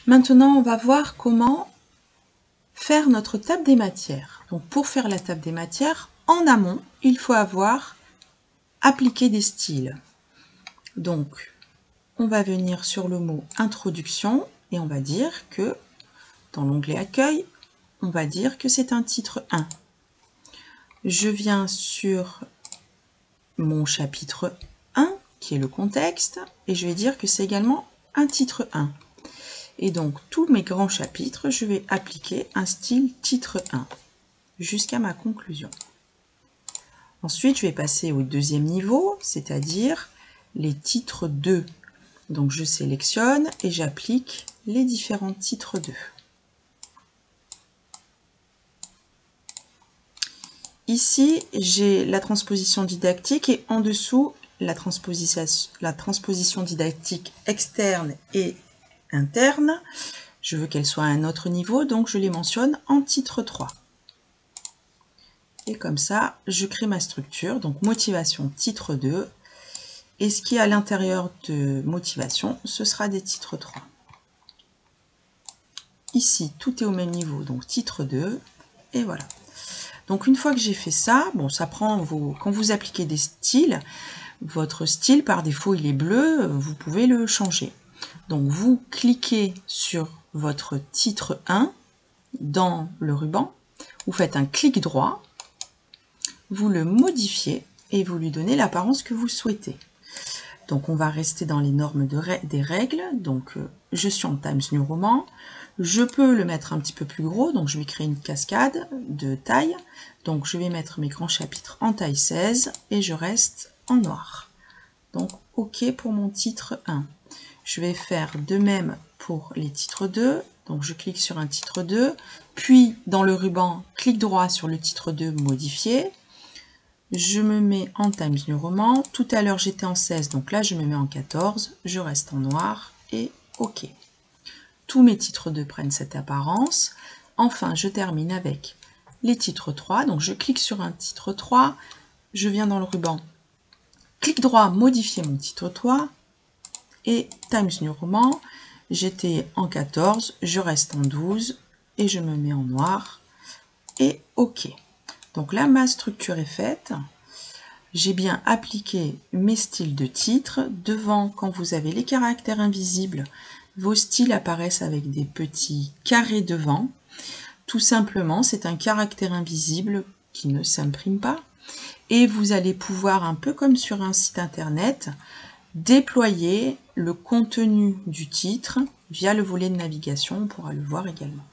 Maintenant, on va voir comment faire notre table des matières. Donc, pour faire la table des matières, en amont, il faut avoir appliqué des styles. Donc, on va venir sur le mot Introduction et on va dire que, dans l'onglet Accueil, on va dire que c'est un titre 1. Je viens sur mon chapitre 1, qui est le contexte, et je vais dire que c'est également un titre 1. Et donc, tous mes grands chapitres, je vais appliquer un style titre 1 jusqu'à ma conclusion. Ensuite, je vais passer au deuxième niveau, c'est-à-dire les titres 2. Donc, je sélectionne et j'applique les différents titres 2. Ici, j'ai la transposition didactique et en dessous, la transposition didactique externe et interne. Je veux qu'elle soit à un autre niveau, donc je les mentionne en titre 3. Et comme ça, je crée ma structure, donc motivation titre 2. Et ce qui est à l'intérieur de motivation, ce sera des titres 3. Ici, tout est au même niveau, donc titre 2. Et voilà. Donc une fois que j'ai fait ça, bon, ça prend quand vous appliquez des styles, votre style par défaut il est bleu, vous pouvez le changer. Donc vous cliquez sur votre titre 1 dans le ruban, vous faites un clic droit, vous le modifiez et vous lui donnez l'apparence que vous souhaitez. Donc on va rester dans les normes des règles, donc je suis en Times New Roman, je peux le mettre un petit peu plus gros, donc je vais créer une cascade de taille, donc je vais mettre mes grands chapitres en taille 16 et je reste en noir. Donc OK pour mon titre 1. Je vais faire de même pour les titres 2, donc je clique sur un titre 2, puis dans le ruban, clic droit sur le titre 2, modifier. Je me mets en Times New Roman. Tout à l'heure, j'étais en 16, donc là, je me mets en 14. Je reste en noir et OK. Tous mes titres 2 prennent cette apparence. Enfin, je termine avec les titres 3. Donc, je clique sur un titre 3. Je viens dans le ruban. Clic droit, modifier mon titre 3. Et Times New Roman. J'étais en 14. Je reste en 12. Et je me mets en noir. Et OK. Donc là, ma structure est faite. J'ai bien appliqué mes styles de titres. Devant, quand vous avez les caractères invisibles, vos styles apparaissent avec des petits carrés devant. Tout simplement, c'est un caractère invisible qui ne s'imprime pas. Et vous allez pouvoir, un peu comme sur un site internet, déployer le contenu du titre via le volet de navigation. On pourra le voir également.